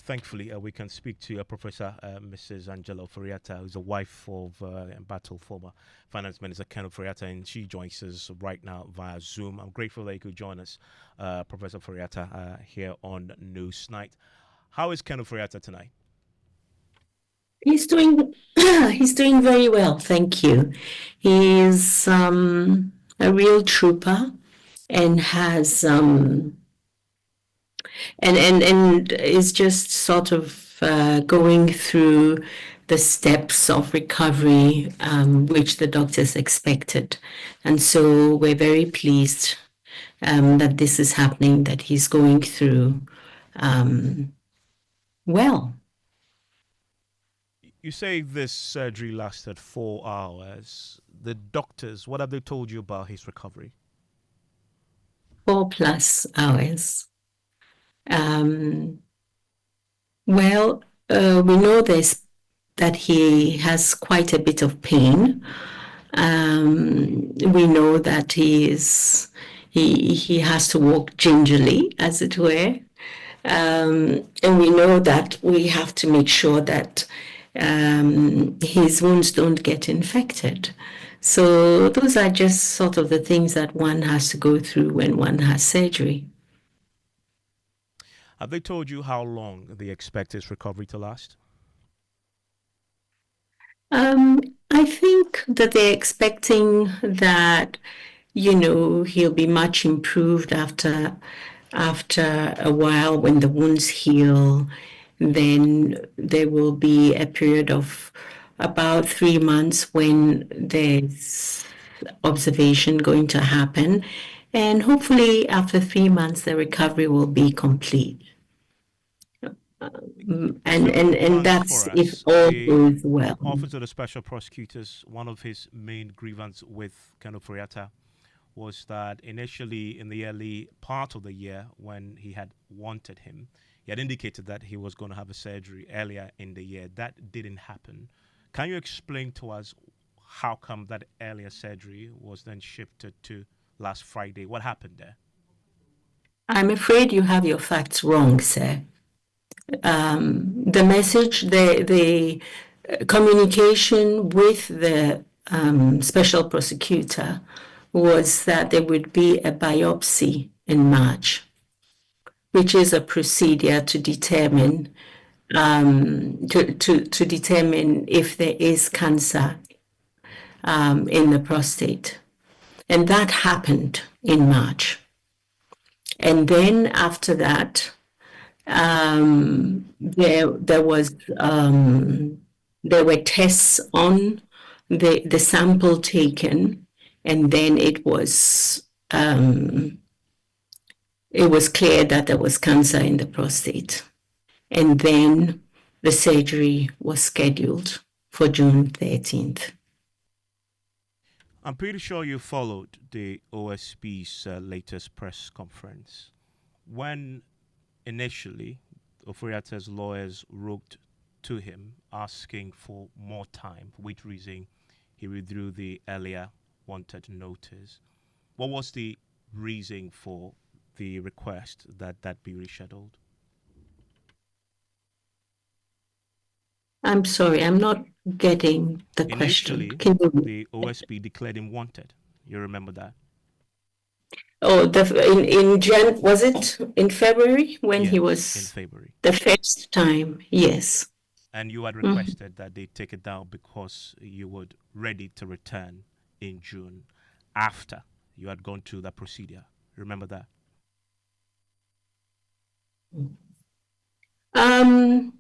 thankfully, we can speak to Professor Mrs. Angela Ofori-Atta, who's a wife of Battle former Finance Minister Ken Ofori-Atta, and she joins us right now via Zoom. I'm grateful that you could join us, Professor Ofori-Atta, here on News Night. How is Ken Ofori-Atta tonight? He's doing he's doing very well, thank you. He's a real trooper and has and is just sort of going through the steps of recovery which the doctors expected. And so we're very pleased that this is happening, that he's going through well. You say this surgery lasted 4 hours. The doctors, what have they told you about his recovery? 4+ hours. Well, we know that he has quite a bit of pain. We know that he has to walk gingerly, as it were. And we know that we have to make sure that his wounds don't get infected. So those are just sort of the things that one has to go through when one has surgery. Have they told you how long they expect his recovery to last? I think that they're expecting that, he'll be much improved after a while when the wounds heal. Then there will be a period of about 3 months when there's observation going to happen. And hopefully after 3 months, the recovery will be complete. And that's For if us, all the goes well. Office of the Special Prosecutors, one of his main grievance with Ken Ofori-Atta was that initially in the early part of the year when he had wanted him, he had indicated that he was going to have a surgery earlier in the year. That didn't happen. Can you explain to us how come that earlier surgery was then shifted to last Friday? What happened there? I'm afraid you have your facts wrong, sir. The message, the communication with the special prosecutor was that there would be a biopsy in March, which is a procedure to determine to determine if there is cancer in the prostate, and that happened in March. And then after that, there were tests on the sample taken, and then it was clear that there was cancer in the prostate, and then the surgery was scheduled for June 13th. I'm pretty sure you followed the OSP's latest press conference. When initially Ofori-Atta's lawyers wrote to him asking for more time, for which reason he withdrew the earlier wanted notice. What was the reason for the request that that be rescheduled? I'm sorry, I'm not getting the question. Initially, Can you? the OSP declared him wanted. You remember that? Oh, was it in February when he Yes, in was February. the first time? Yes. And you had Mhm. requested that they take it down because you were ready to return in June after you had gone through that procedure. Remember that? Um,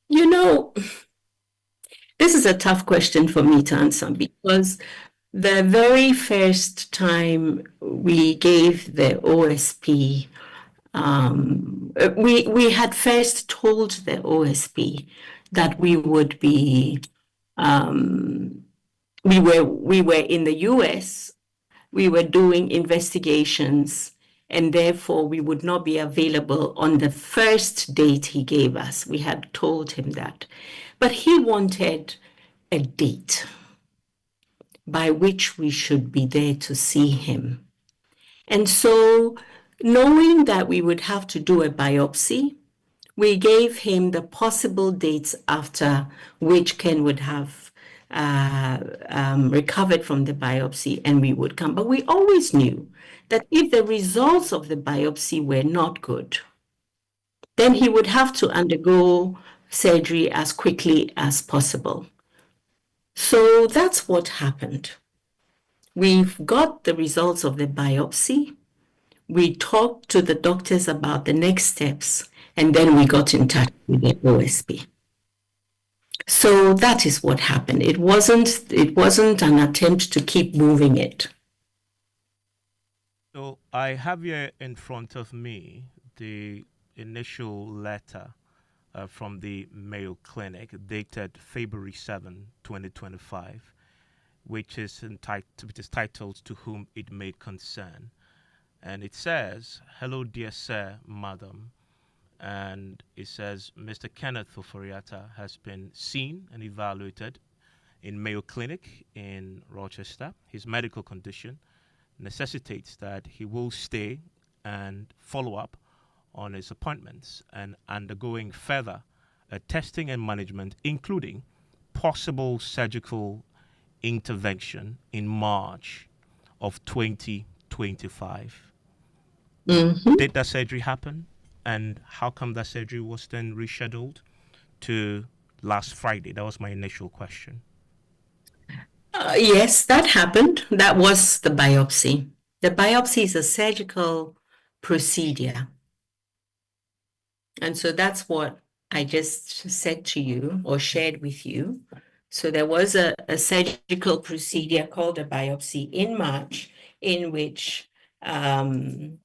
you know, this is a tough question for me to answer because the very first time we gave the OSP, we had first told the OSP that we would be, we were in the US, we were doing investigations, and therefore we would not be available on the first date he gave us. We had told him that. But he wanted a date by which we should be there to see him. And so, knowing that we would have to do a biopsy, We gave him the possible dates after which Ken would have recovered from the biopsy and we would come. But we always knew that if the results of the biopsy were not good, then he would have to undergo surgery as quickly as possible. So that's what happened. We've got the results of the biopsy. We talked to the doctors about the next steps, and then we got in touch with the OSP. So that is what happened. It wasn't an attempt to keep moving it. So I have here in front of me the initial letter from the Mayo Clinic dated February 7, 2025, which is titled "To Whom It May Concern," and it says, "Hello, dear sir, madam," and it says, "Mr. Kenneth Ofori-Atta has been seen and evaluated in Mayo Clinic in Rochester. His medical condition necessitates that he will stay and follow up on his appointments and undergoing further testing and management, including possible surgical intervention in March of 2025." Mm-hmm. Did that surgery happen? And how come that surgery was then rescheduled to last Friday? That was my initial question. Yes, that happened. That was the biopsy. The biopsy is a surgical procedure. And so that's what I just said to you or shared with you. So there was a surgical procedure called a biopsy in March, in which the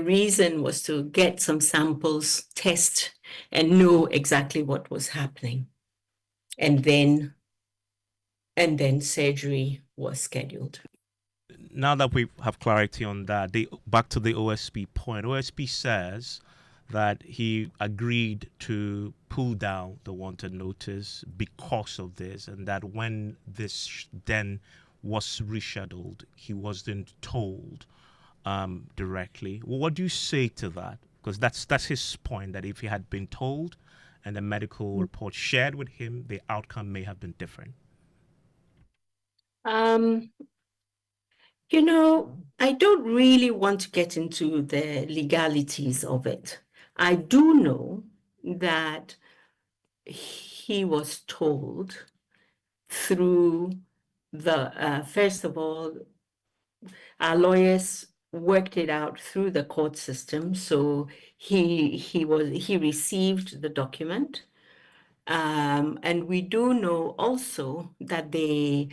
reason was to get some samples, test, and know exactly what was happening. And then surgery was scheduled. Now that we have clarity on that, back to the OSP point. OSP says that he agreed to pull down the wanted notice because of this, and that when this then was rescheduled, he wasn't told directly. Well, what do you say to that? Because that's his point, that if he had been told and the medical report shared with him, the outcome may have been different. Um, I don't really want to get into the legalities of it. I do know that he was told through first of all, our lawyers worked it out through the court system. So he received the document. And we do know also that they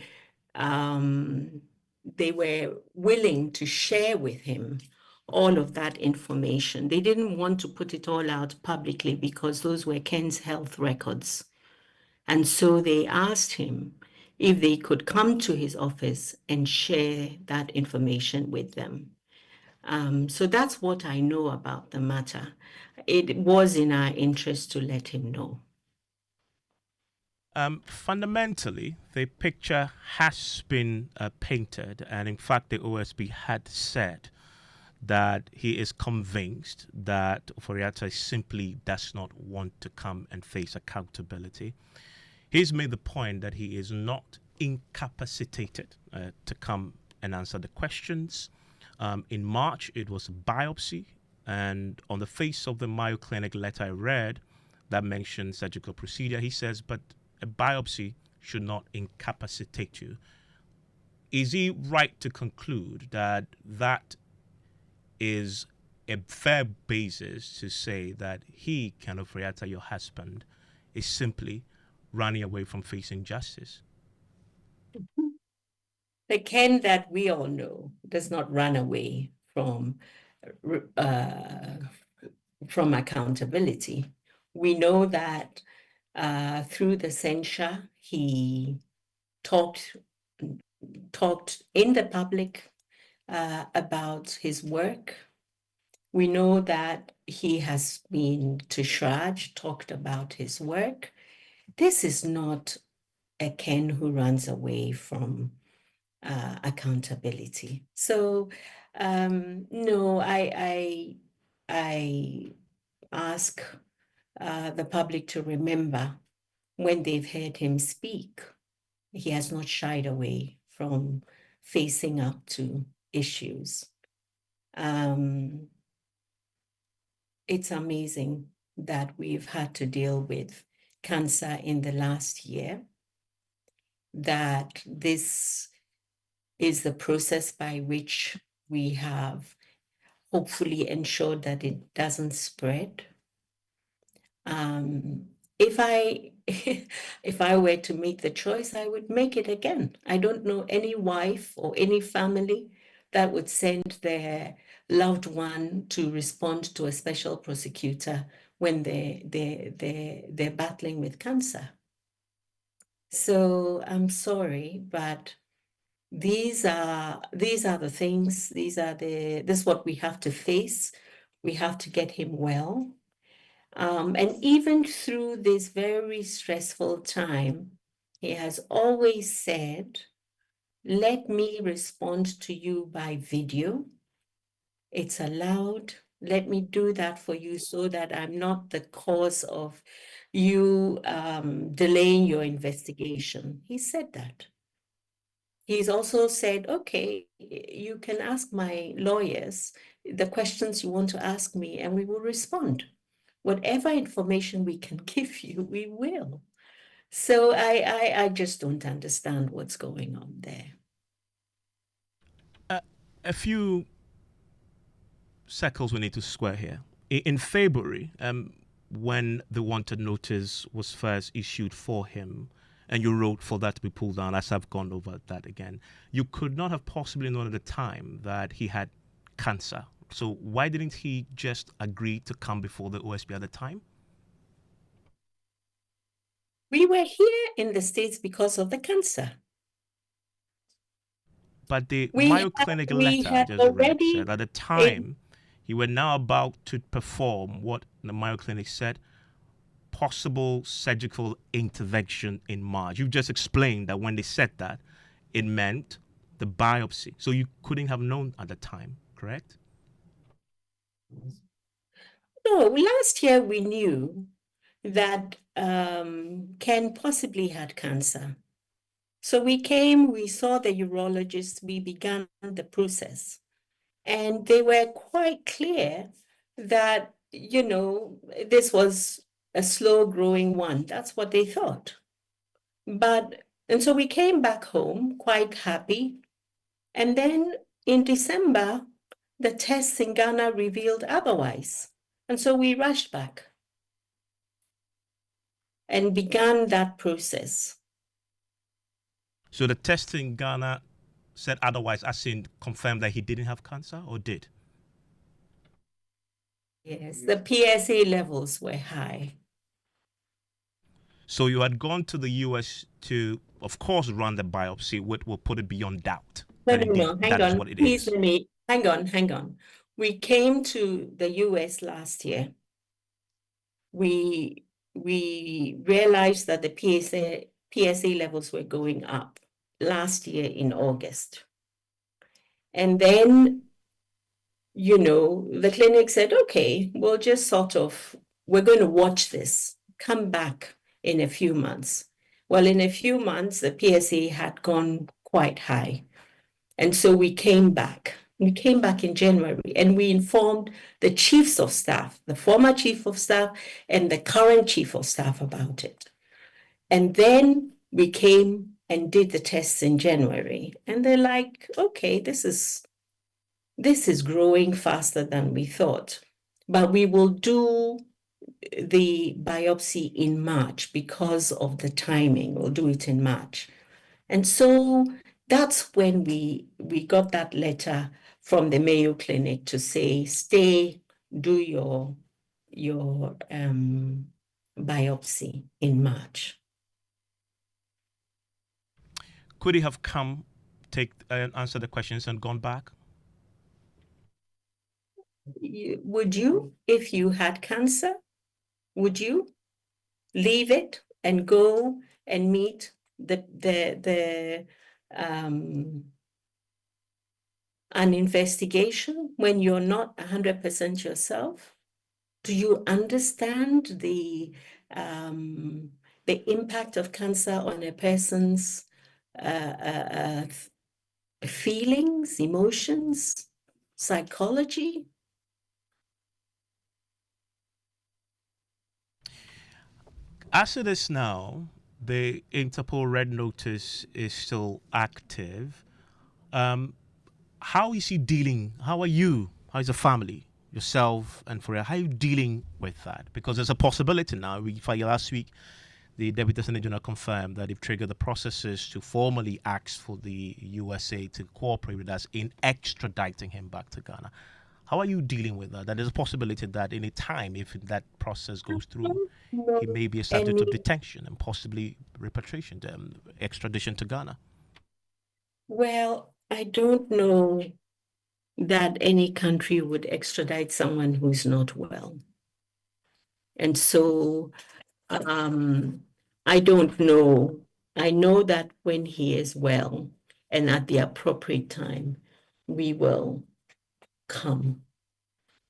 were willing to share with him all of that information. They didn't want to put it all out publicly because those were Ken's health records. And so they asked him if they could come to his office and share that information with them. So that's what I know about the matter. It was in our interest to let him know. Fundamentally, the picture has been painted, and in fact, the OSP had said that he is convinced that Ofori-Atta simply does not want to come and face accountability. He's made the point that he is not incapacitated to come and answer the questions. In March, it was a biopsy, and on the face of the Mayo Clinic letter I read that mentioned surgical procedure, he says, but a biopsy should not incapacitate you. Is he right to conclude that that is a fair basis to say that he, Ken Ofori-Atta, your husband, is simply running away from facing justice? The Ken that we all know does not run away uh, from accountability. We know that through the censure, he talked in the public about his work. We know that he has been to Shraj, talked about his work. This is not a Ken who runs away from accountability. So no, I ask the public to remember when they've heard him speak, he has not shied away from facing up to issues. It's amazing that we've had to deal with cancer in the last year, that this is the process by which we have hopefully ensured that it doesn't spread. If I if I were to make the choice, I would make it again. I don't know any wife or any family that would send their loved one to respond to a special prosecutor when they're battling with cancer. So I'm sorry, but these are the things, this is what we have to face. We have to get him well. And even through this very stressful time, he has always said, let me respond to you by video. It's allowed. Let me do that for you so that I'm not the cause of you delaying your investigation. He said that. He's also said, okay, you can ask my lawyers the questions you want to ask me, and we will respond. Whatever information we can give you, we will. So I just don't understand what's going on there. A few circles we need to square here. In February, when the wanted notice was first issued for him, and you wrote for that to be pulled down, as I've gone over that again, you could not have possibly known at the time that he had cancer. So why didn't he just agree to come before the OSP at the time? We were here in the States because of the cancer. But the We Mayo Clinic letter I had just read already said at the time he were now about to perform what the Mayo Clinic said, possible surgical intervention in March. You've just explained that when they said that, it meant the biopsy. So you couldn't have known at the time, correct? No, last year we knew that Ken possibly had cancer. So we came, we saw the urologist, we began the process. And they were quite clear that, this was a slow growing one. That's what they thought. And so we came back home quite happy. And then in December, the tests in Ghana revealed otherwise. And so we rushed back and began that process. So the test in Ghana said otherwise, as in confirmed that he didn't have cancer or did? Yes, the PSA levels were high. So you had gone to the US to, of course, run the biopsy, which will put it beyond doubt No, that no, indeed no, hang that is on. what it Please is. let me, hang on. We came to the US last year. We realized that the PSA levels were going up last year in August. And then, the clinic said, okay, we'll just we're going to watch this, come back in a few months. Well, in a few months, the PSA had gone quite high. And so we came back. We came back in January and we informed the chiefs of staff, the former chief of staff and the current chief of staff about it. And then we came and did the tests in January. And they're like, okay, this is growing faster than we thought. But we will do the biopsy in March because of the timing. We'll do it in March. And so that's when we got that letter from the Mayo Clinic to say, stay, do your biopsy in March. Could he have come, take and answer the questions and gone back? Would you, if you had cancer, would you leave it and go and meet an investigation when you're not 100% yourself? Do you understand um, the impact of cancer on a person's feelings, emotions, psychology? As it is now, the Interpol Red Notice is still active. Um, how is he dealing? How are you? How is the family, yourself, and for how are you dealing with that? Because there's a possibility now. Last week, the Deputy Attorney General confirmed that they've triggered the processes to formally ask for the USA to cooperate with us in extraditing him back to Ghana. How are you dealing with that? That there's a possibility that any time, if that process goes through, Don't he know may be a subject any. of detention and possibly repatriation, extradition to Ghana. Well, I don't know that any country would extradite someone who's not well. And so I don't know. I know that when he is well and at the appropriate time, we will come.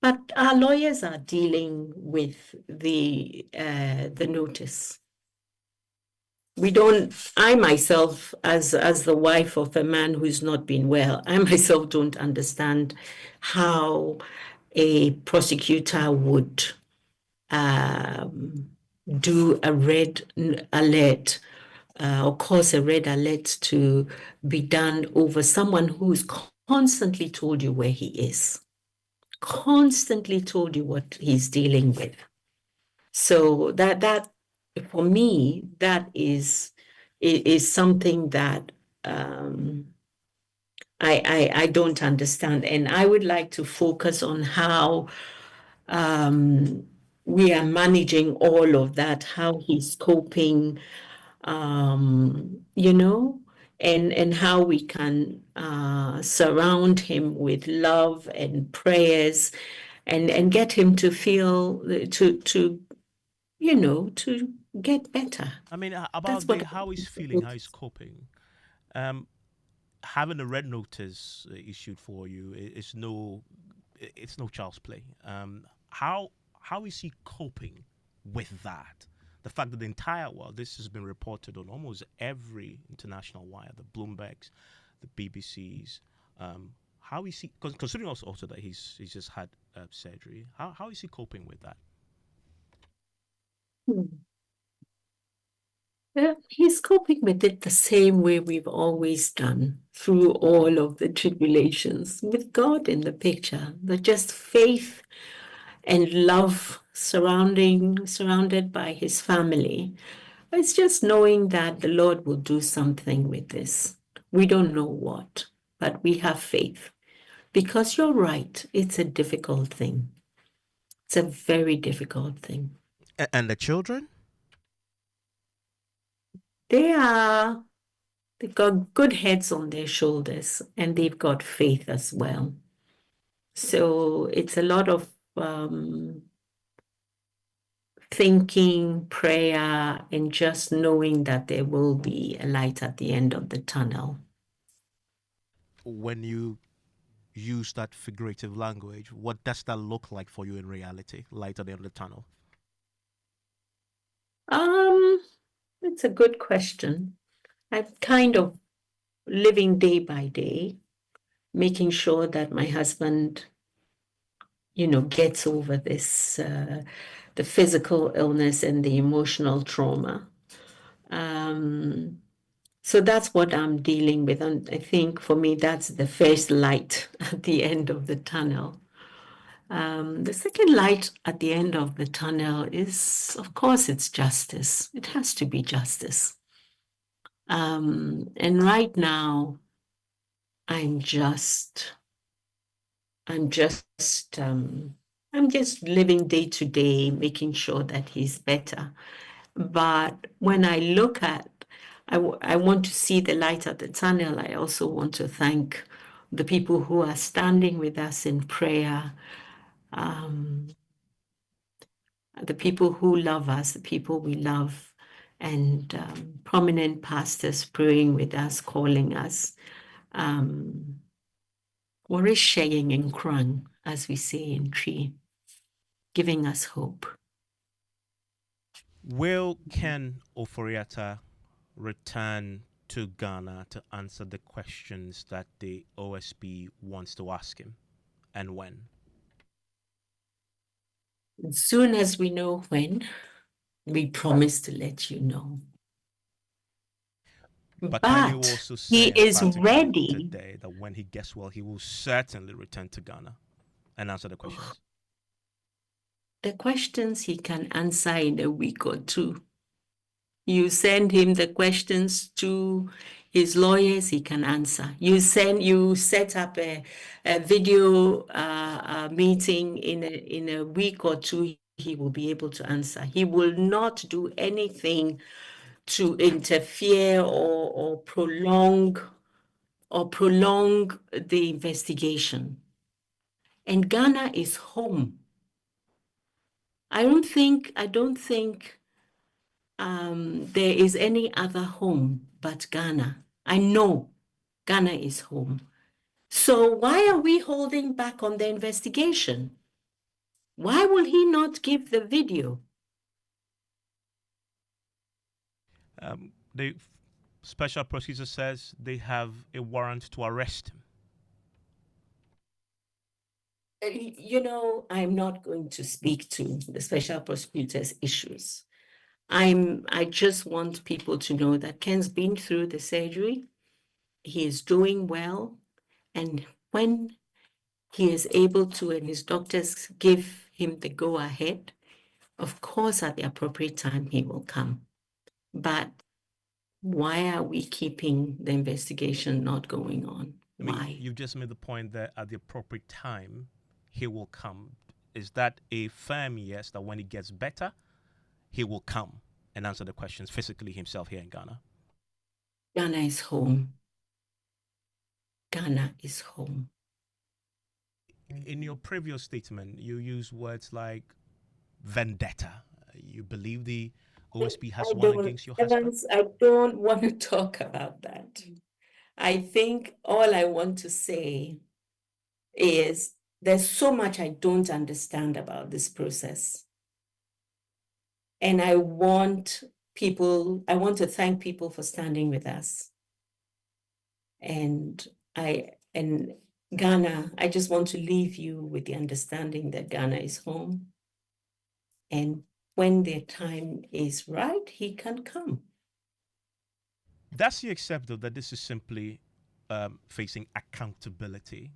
But our lawyers are dealing with the notice. We don't, I myself, as the wife of a man who's not been well, I myself don't understand how a prosecutor would um, do a red alert or cause a red alert to be done over someone who's constantly told you where he is, constantly told you what he's dealing with. So that for me, that is something that I don't understand. And I would like to focus on how we are managing all of that, how he's coping, you know, and how we can surround him with love and prayers and get him to feel to to get better. I mean, That's about what. how he's feeling, how he's coping. Um, Having a red notice issued for you it's no child's play. How is he coping with that? The fact that the entire world, this has been reported on almost every international wire, the Bloombergs, the BBCs. How is he? Considering also that he's just had surgery, how is he coping with that? He's coping with it the same way we've always done through all of the tribulations, with God in the picture, but just faith and love surrounded by his family. It's just knowing that the Lord will do something with this. We don't know what, but we have faith. Because you're right, it's a difficult thing. It's a very difficult thing. And the children? They are, they've got good heads on their shoulders and they've got faith as well. So it's a lot of thinking, prayer, and just knowing that there will be a light at the end of the tunnel. When you use that figurative language, what does that look like for you in reality, light at the end of the tunnel? Um, it's a good question. I'm kind of living day by day, making sure that my husband, gets over this, the physical illness and the emotional trauma. Um, so that's what I'm dealing with. And I think for me, that's the first light at the end of the tunnel. The second light at the end of the tunnel is, of course, it's justice. It has to be justice. And right now, I'm just, I'm just, I'm just living day to day, making sure that he's better. But when I look at, I want to see the light at the tunnel. I also want to thank the people who are standing with us in prayer, the people who love us, the people we love, and prominent pastors praying with us, calling us. What is sharing in Krang, as we say in Tree. giving us hope. Will Ken Ofori-Atta return to Ghana to answer the questions that the OSP wants to ask him, and when? As soon as we know when, we promise to let you know. But can you But also he say is emphatically ready. today that when he gets well, he will certainly return to Ghana and answer the questions? The questions he can answer in a week or two. You send him the questions to his lawyers, he can answer. You set up a video meeting in a week or two, he will be able to answer. He will not do anything to interfere or prolong the investigation. And Ghana is home. I don't think there is any other home but Ghana. I know Ghana is home. So why are we holding back on the investigation? Why will he not give the video? The special prosecutor says they have a warrant to arrest him. I'm not going to speak to the special prosecutor's issues. I just want people to know that Ken's been through the surgery. He is doing well. And when he is able to, and his doctors give him the go ahead, of course, at the appropriate time, he will come. But why are we keeping the investigation not going on? I mean, Why? you've just made the point that at the appropriate time, he will come. Is that a firm yes that when he gets better, he will come and answer the questions physically himself here in Ghana? Ghana is home. Ghana is home. In your previous statement, you use words like vendetta. You believe the OSP has I one don't, against your husband? Evans, I don't want to talk about that. I think all I want to say is there's so much I don't understand about this process. And I want to thank people for standing with us. And and Ghana, I just want to leave you with the understanding that Ghana is home. And when the time is right, he can come. Does he accept, though, that this is simply facing accountability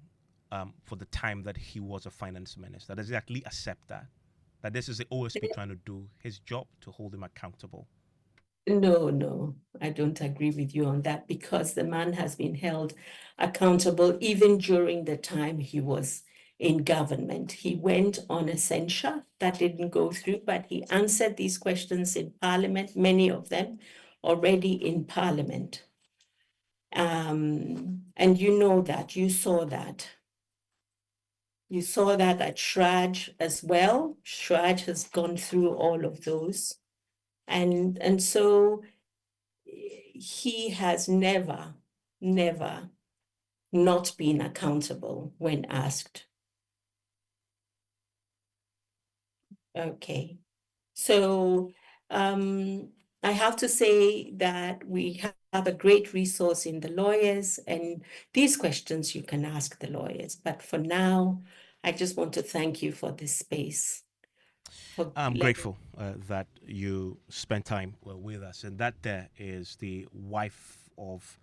for the time that he was a finance minister? Does he actually accept that? That this is the OSP trying to do his job to hold him accountable? No, I don't agree with you on that because the man has been held accountable even during the time he was in government. He went on a censure that didn't go through, but he answered these questions in Parliament, many of them already in Parliament. And you know that, you saw that. You saw that at Shraj as well. Shraj has gone through all of those. And so he has never not been accountable when asked. Okay. So I have to say that we have a great resource in the lawyers, and these questions you can ask the lawyers. But for now, I just want to thank you for this space. I'm grateful that you spent time with us. And that there is the wife of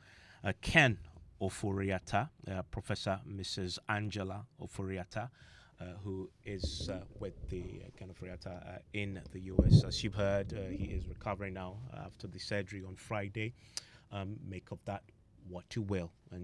Ken Ofori-Atta, Professor Mrs. Angela Ofori-Atta, who is with the Ken Ofori-Atta in the US. As you've heard, he is recovering now after the surgery on Friday. Make of that what you will. And